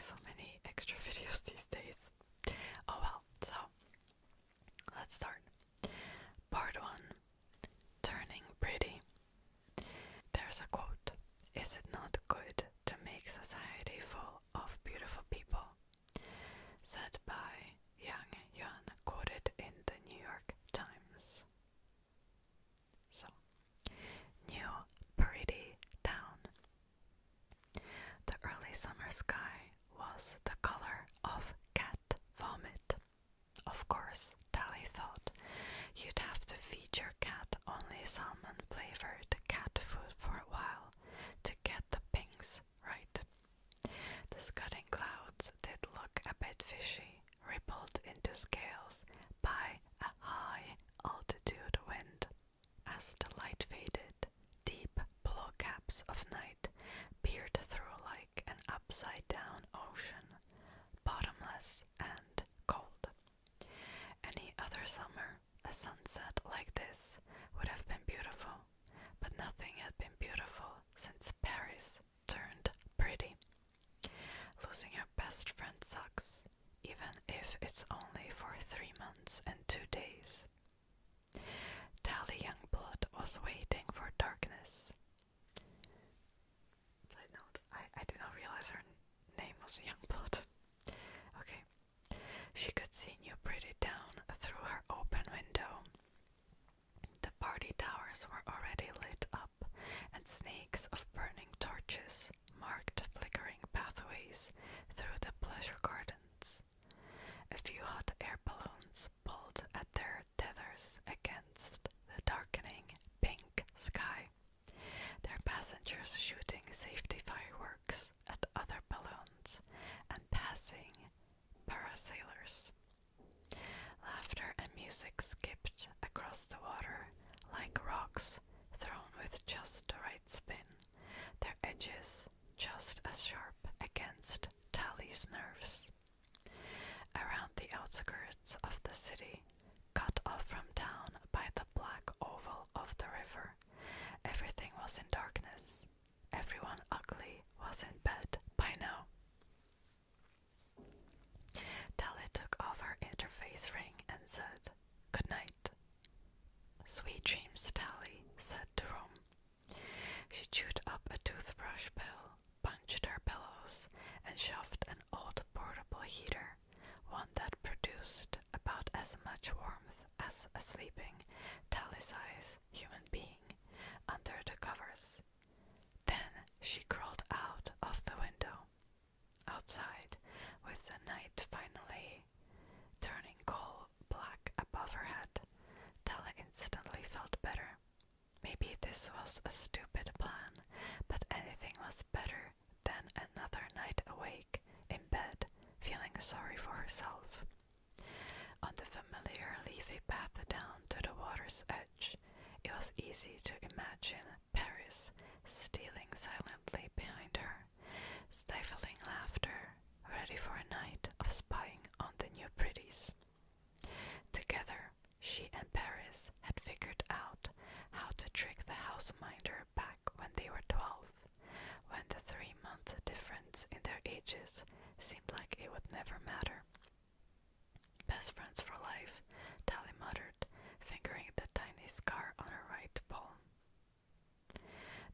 so many extra videos these days. Oh well, so let's start. Part 1. Turning pretty. There's a quote. Is it not good to make society full of beautiful people? Said by Yang Yuan, quoted in the New York Times. So, New Pretty Town. The early summer sky was the color of cat vomit. Of course, Tally thought, you'd have to feed your cat only salmon-flavored cat food for a while to get the pinks right. The scudding clouds did look a bit fishy, rippled into scales by a high altitude wind. As the light faded, deep blue caps of night peered through like an upside-down ocean, bottomless and cold. Any other summer, a sunset like this would have been beautiful, but nothing had been beautiful since Paris turned pretty. Losing her best friend sucks, even if it's only for 3 months and 2 days. Tally Youngblood was waiting for darkness. Side note, I did not realize her name was Youngblood. Okay. She could see New Pretty Town through her open window. The party towers were already lit up, and snakes of burning torches marked flickering pathways through the pleasure gardens. A few hot air balloons pulled at their tethers against the darkening pink sky, their passengers shooting safety fireworks at other balloons and passing parasailers. Laughter and music skipped across the water like rocks thrown with just the right spin, their edges just as sharp against Tally's nerves. Around the outskirts of the city, cut off from town by the black oval of the river, everything was in darkness. Everyone ugly was in bed by now. Tally took off her interface ring and said, "Good night." "Sweet dreams, Tally," said Jerome. She chewed up a toothbrush pill, punched her pillows, and shoved an old portable heater, one that produced about as much warmth as a sleeping, Tally-size human being, under the covers. Then she crawled out of the window. Outside, with the night finally turning coal black above her head, Tally instantly felt better. Maybe this was a stupid plan, but anything was better than another night awake in bed, feeling sorry for herself. On the familiar leafy path down to the water's edge, it was easy to imagine Paris stealing silently behind her, stifling laughter, ready for a night of spying on the new pretties. Together, she and Paris had figured out how to trick the houseminder back when they were 12, when the 3-month difference in their ages seemed like it would never matter. "Best friends for life," Tally muttered, fingering the tiny scar on her right palm.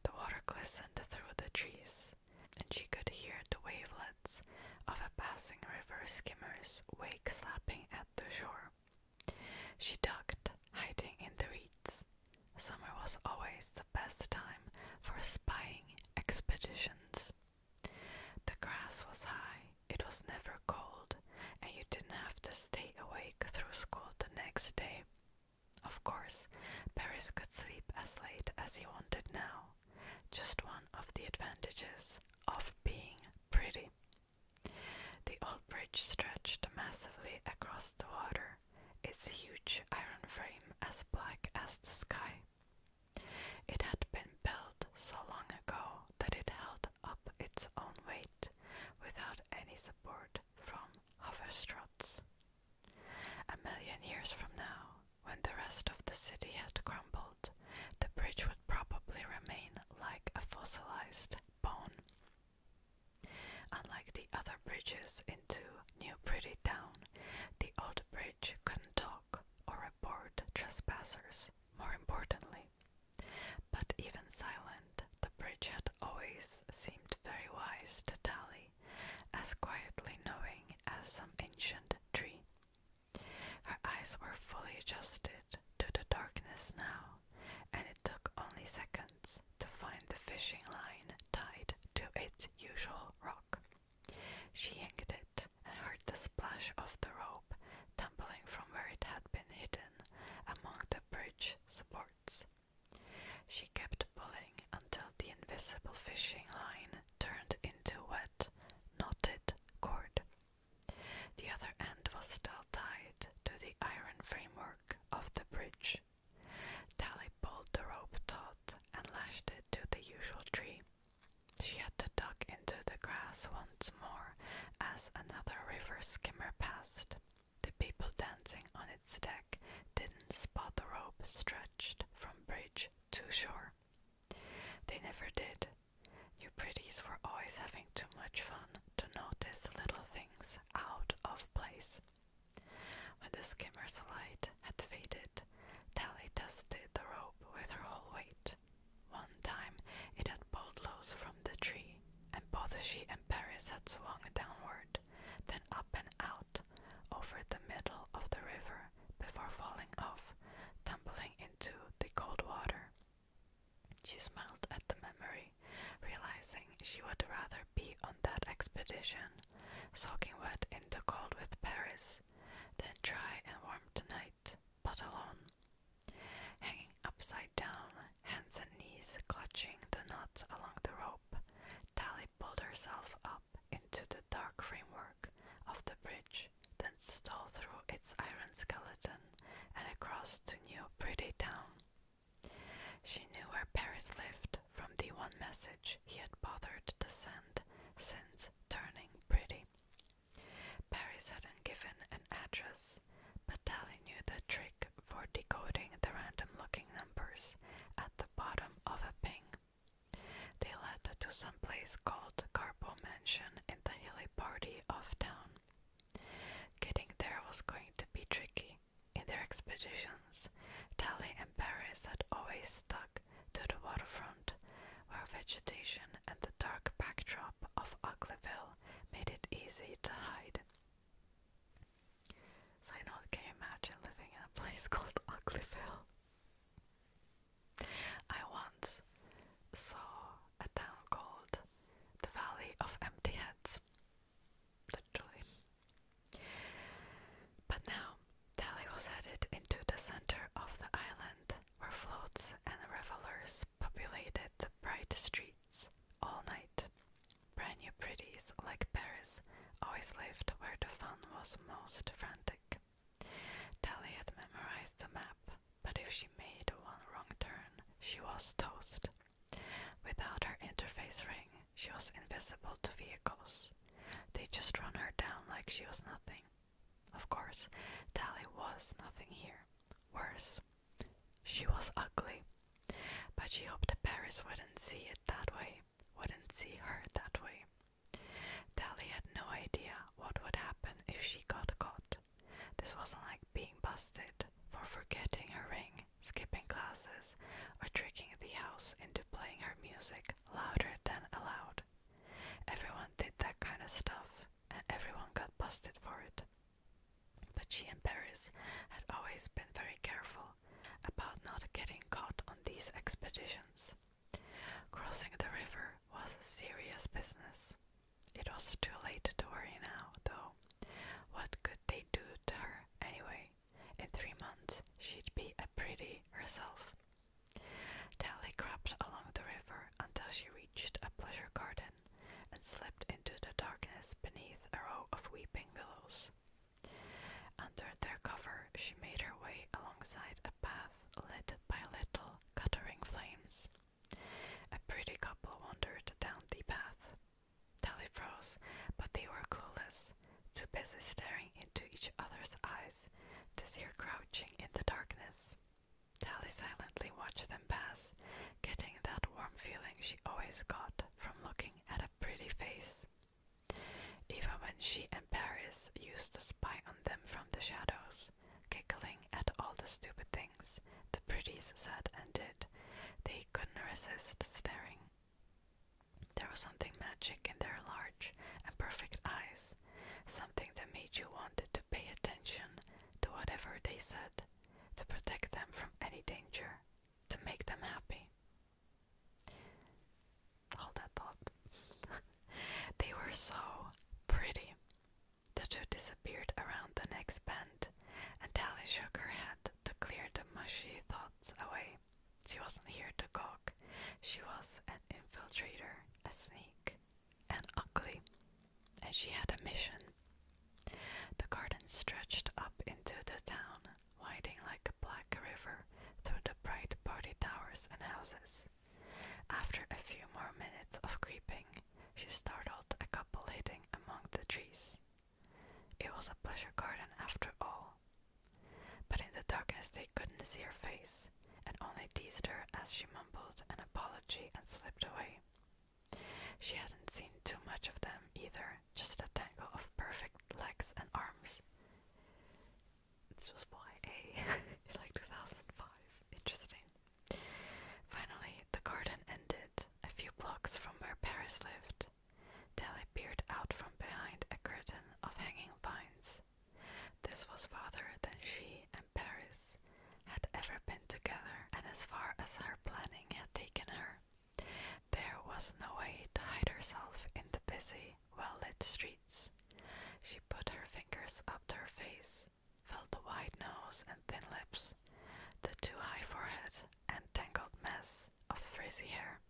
The water glistened through the trees, and she could hear the wavelets of a passing river skimmer's wake slapping at the shore. She ducked, hiding in the reeds. Summer was always the best time for spying expeditions. The grass was high, it was never cold, and you didn't have to stay awake through school the next day. Of course, Paris could sleep as late as he wanted now, just one of the advantages of being pretty. The old bridge stretched massively across the water, its huge iron frame as black as the sky. It had been built so long ago that it held up its own weight without any support from hover struts. A million years from now, when the rest of the city had crumbled, the bridge would probably remain like a fossilized bone. Unlike the other bridges as another river skimmer passed. The people dancing on its deck didn't spot the rope stretched from bridge to shore. They never did. You pretties were always having too much fun to notice little things out of place. When the skimmer's light had faded, Tally tested the rope with her whole weight. One time it had pulled loose from the tree, and both she and Paris had swung downward, then up and out, over the middle of the river, before falling off, tumbling into the cold water. She smiled at the memory, realizing she would rather be on that expedition, soaking wet in the cold with Paris, than dry and warm tonight, but alone. Hanging upside down, hands and knees clutching the knots along the rope, Tally pulled herself up into the dark framework of the bridge, then stole through its iron skeleton and across to New Pretty Town. She knew where Paris lived from the one message he had bothered to send since turning pretty. Paris hadn't given an address, but Tally knew the trick for decoding the random-looking numbers at the bottom of a ping. They led to some place called Carpo Mansion in the hilly party of town. Getting there was going to be tricky. In their expeditions, Tally and Paris had always stuck to the waterfront, where vegetation and the dark backdrop of Uglieville made it easy to hide. Side note, can you imagine living in a place called Uglieville? I once saw a town called the Valley of Empty Heads, literally. But now, Tally was headed into the center of the island, where floats and revelers populated the bright streets all night. Brand new pretties like Paris always lived where the fun was most frantic. Tally had memorized the map, but if she made one wrong turn, she was toast. Without her interface ring, she was invisible to vehicles. They just run her down like she was nothing. Of course, Tally was nothing here. Worse, she was ugly. But she hoped Paris wouldn't see it that way, wouldn't see her that way. Tally had no idea what would happen if she got caught. This wasn't like being busted for forgetting her ring, skipping classes, or tricking the house into playing her music louder than allowed. Everyone did that kind of stuff, and everyone got busted for it. But she and Paris had always been very careful about not getting caught on these expeditions. Crossing the river was serious business. It was too late to worry now, though. What could they do to her anyway? In 3 months, she'd be a pretty herself. Tally crept along the river until she reached a pleasure garden and slipped into the darkness beneath a row of weeping willows. Under their cover, she made her way alongside a path lit by little, guttering flames. A pretty couple wandered down the path. Tally froze, but they were clueless, too busy staring into each other's eyes to see her crouching in the darkness. Tally silently watched them pass, getting that warm feeling she always got from looking at a pretty face. Even when she and Paris used to spy on them from the shadows, giggling at all the stupid things the pretties said and did, they couldn't resist staring. There was something magic in their large and perfect eyes, something that made you want to pay attention to whatever they said, to protect them from any danger, to make them happy. Hold that thought. They were so pretty. The two disappeared around the next bend, and Tally shook her head to clear the mushy thoughts away. She wasn't here to gawk. She was an infiltrator, a sneak, and ugly, and she had a mission. The garden stretched up into the town, winding like a black river through the bright party towers and houses. After a few more minutes of creeping, she startled a couple hiding among the trees. see her face, and only teased her as she mumbled an apology and slipped away. She hadn't seen too much of them either, just a tangle of perfect legs and arms. This was YA in like 2005. Interesting. Finally, the garden ended, a few blocks from where Paris lived. Tally peered out from behind a curtain of hanging vines. This was farther than she and Paris had ever been together, and as far as her planning had taken her. There was no way to hide herself in the busy, well-lit streets. She put her fingers up to her face, felt the wide nose and thin lips, the too high forehead and tangled mess of frizzy hair.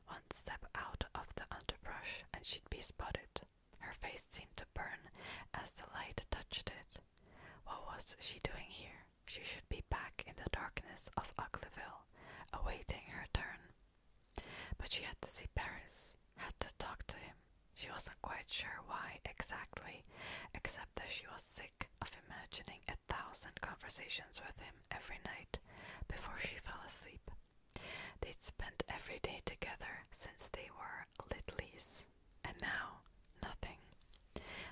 One step out of the underbrush and she'd be spotted. Her face seemed to burn as the light touched it. What was she doing here? She should be back in the darkness of Uglieville, awaiting her turn. But she had to see Paris, had to talk to him. She wasn't quite sure why exactly, except that she was sick of imagining 1,000 conversations with him every night before she fell asleep. They'd spent every day together since they were Uglies, and now nothing.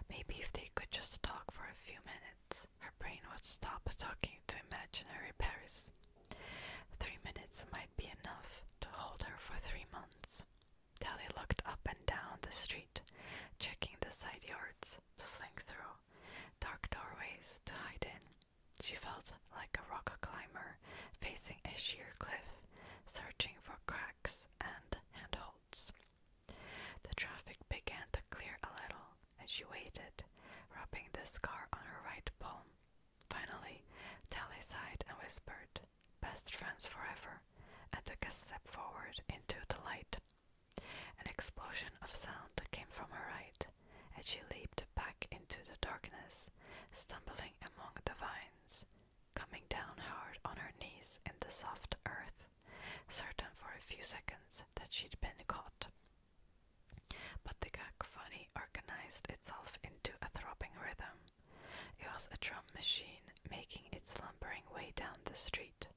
Maybe if they could just talk for a few minutes, her brain would stop talking to imaginary Paris. 3 minutes might be enough to hold her for 3 months. Tally looked up and down the street, checking the side yards to slink through, dark doorways to hide in. She felt like a rock climber facing a sheer cliff, searching for cracks and handholds. The traffic began to clear a little, and she waited, rubbing the scar on her right palm. Finally, Tally sighed and whispered, "Best friends forever," and took a step forward into the light. An explosion of sound came from her right, and she leaped back into the darkness, stumbling among the vines, coming down hard on her knees in the soft earth, certain for a few seconds that she'd been caught. But the cacophony organized itself into a throbbing rhythm. It was a drum machine making its lumbering way down the street.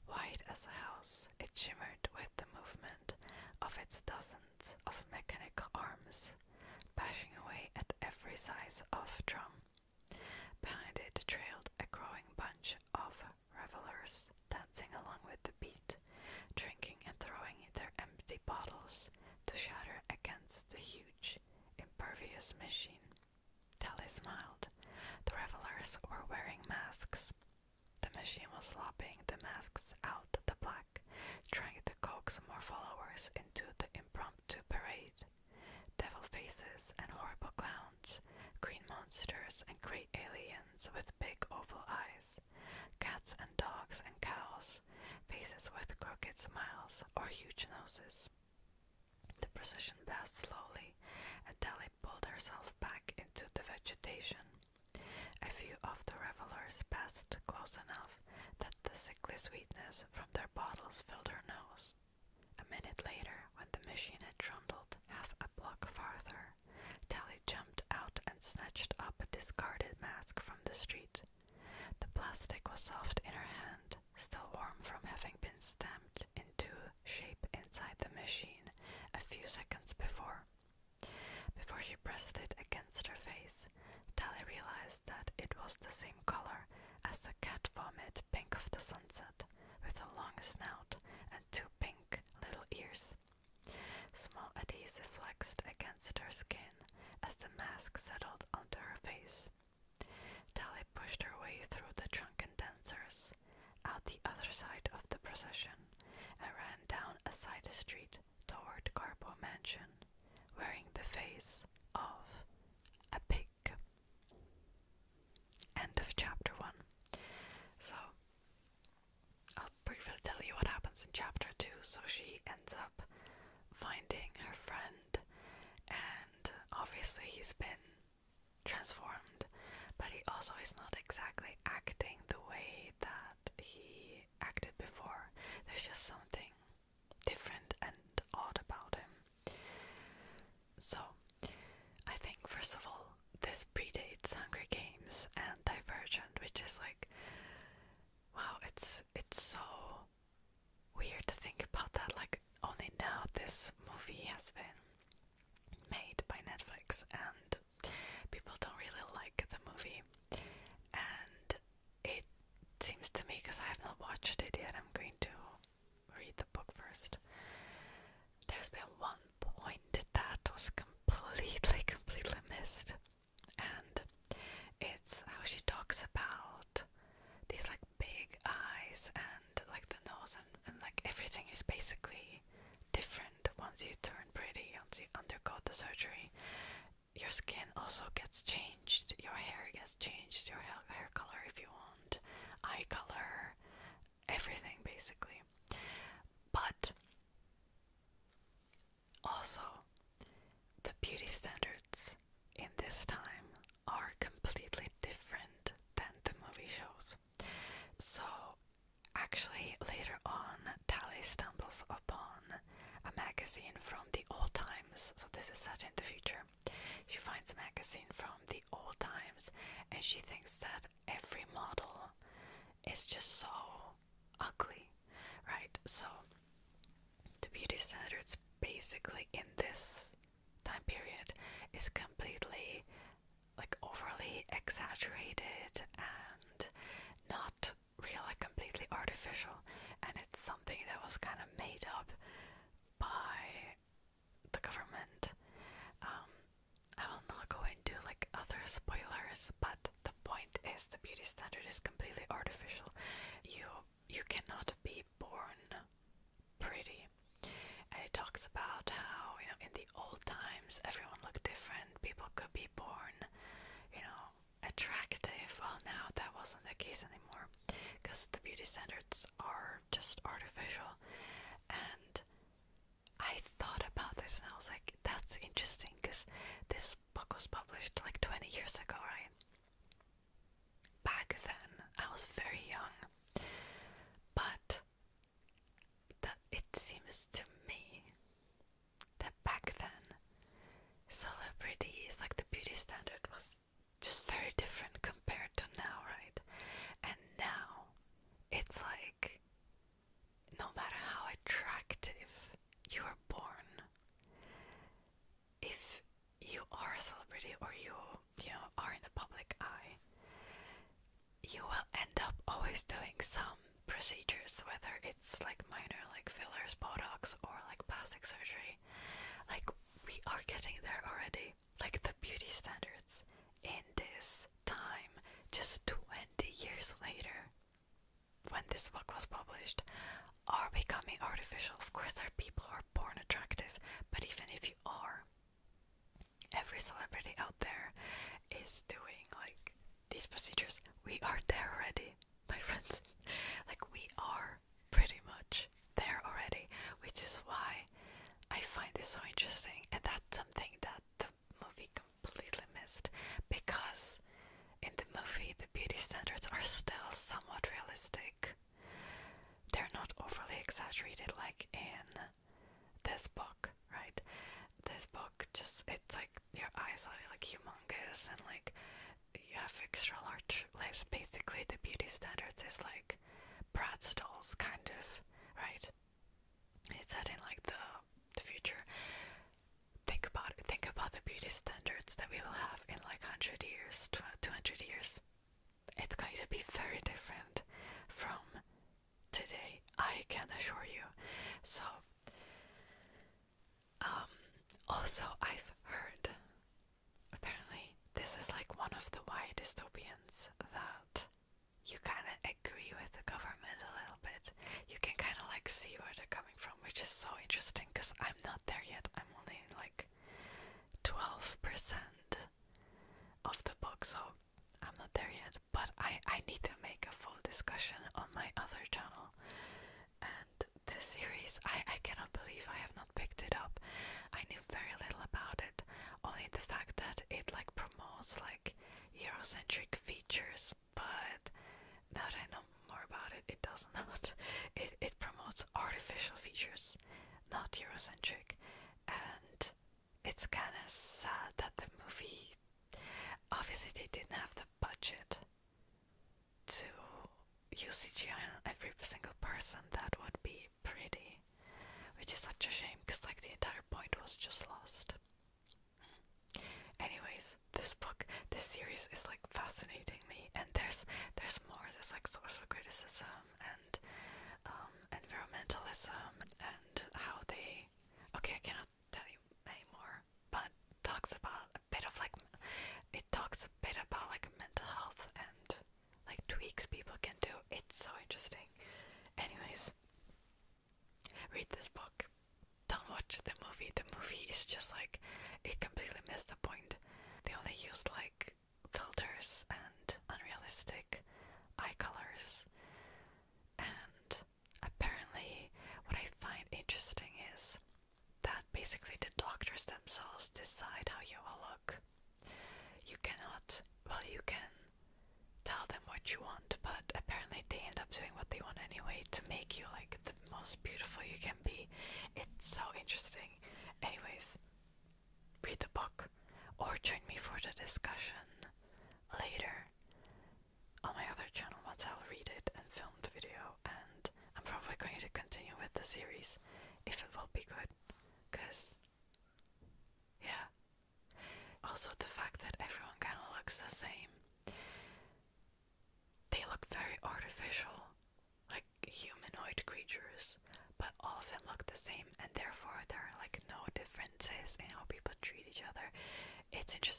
Wide as a house, it shimmered with the movement of its dozens of mechanical arms, bashing away at every size of drum. Behind it trailed a growing bunch of revelers, dancing along with the beat, drinking and throwing their empty bottles to shatter against the huge, impervious machine. Tally smiled. The revelers were wearing masks. The machine was lopping the masks out the black, trying to coax more followers into the impromptu parade. Devil faces and horrible clowns, green monsters and grey aliens with big oval eyes, cats and dogs and cows, faces with crooked smiles or huge noses. The procession passed slowly, and Tally pulled herself back into the vegetation. A few of the revelers passed close enough that the sickly sweetness from their bottles filled her nose. A minute later, when the machine had trundled half a block farther, Tally jumped out and snatched up a discarded mask from the street. The plastic was soft in her hand, still warm from having been stamped into shape inside the machine a few seconds before. Before she pressed it against her face, Tally realized that it was the same color as the cat vomit pink of the sunset, with a long snout and 2 pink little ears. Small adhesive flexed against her skin as the mask settled onto her face. Tally pushed her way through the drunken dancers, out the other side of the procession, and ran down a side street toward Garbo Mansion, wearing the face of a pig. End of chapter 1. So, I'll briefly tell you what happens in chapter 2. So she ends up finding her friend, and obviously he's been transformed, but he also is not exactly acting the way that he acted before. There's just something different and odd about him. So, I think first of all, this predates Hunger Games and Divergent, which is like, wow, your skin also gets changed, your hair gets changed, your hair color if you want, eye color, everything basically. But also, the beauty standards in this time are completely different than the movie shows. So, actually, later on, Tally stumbles upon a magazine from the old times. So, this is set in the future. She finds a magazine from the old times and she thinks that every model is just so ugly, right? So, the beauty standards basically in this time period is completely like overly exaggerated and not real, like completely artificial, and it's something that was kind of made up by the government. I will not go into like other spoilers, but the point is the beauty standard is completely artificial. You cannot be born pretty. And it talks about how, in the old times everyone looked different. People could be born, attractive. Well, now that wasn't the case anymore because the beauty standards are just artificial. And I thought about this and I was like, that's interesting because this book was published like 20 years ago, right? Back then, I was very young, but it seems to me that back then, celebrities, like the beauty standard was just very different compared to now, right? And now, it's like, no matter how attractive you are born, if you are a celebrity or you are in the public eye, you will end up always doing some procedures, whether it's like minor like fillers, Botox, or like plastic surgery. Like, we are getting there already. Like, the beauty standards in this time, just 20 years later, when this book was published, are becoming artificial. Of course, there are people who are born attractive, but even if you are, every celebrity out there is doing like these procedures. We are there already, my friends. Like, we are pretty much there already, which is why I find this so interesting. And that's something that the movie completely missed, because in the movie the beauty standards are still somewhat realistic. They're not overly exaggerated like in this book, right? This book it's like your eyes are like humongous and like you have extra large lips. Basically, the beauty standards is like Bratz dolls, kind of, right? It's set in like the future. Think about it. Think about the beauty standards that we will have in like 100 years, 200 years. It's going to be very different from today, I can assure you. So, also I've heard, apparently, this is like one of the YA dystopians that you kind of agree with the government a little bit. You can kind of like see where they're coming from, which is so interesting because I'm not there yet. I'm only like 12% of the book, so I'm not there yet. But I need to make a full discussion on my other channel. And this series, I cannot believe I have not picked it up. I knew very little about it, only the fact that it like promotes like Eurocentric features, but now that I know more about it, it does not. It promotes artificial features, not Eurocentric, and it's kind of sad that the movie, obviously they didn't have the budget to use CGI on every single person that would be pretty, which is such a shame because like the entire point was just lost. Anyways, this series is like fascinating me, and there's more. There's like social criticism and environmentalism and how they. Okay, I cannot tell you anymore, but talks about a bit of like it talks a bit about like mental health and like tweaks people can do. It's so interesting. Anyways, read this book. Don't watch the movie. The movie is just like, it completely missed the point. cannot, well, you can tell them what you want, but apparently they end up doing what they want anyway to make you like the most beautiful you can be. It's so interesting. Anyways, read the book or join me for the discussion later on my other channel once I'll read it and film the video, and I'm probably going to continue with the series if it will be good, because yeah. Also, the fact that everyone kind of looks the same. They look very artificial, like humanoid creatures, but all of them look the same, and therefore there are like no differences in how people treat each other. It's interesting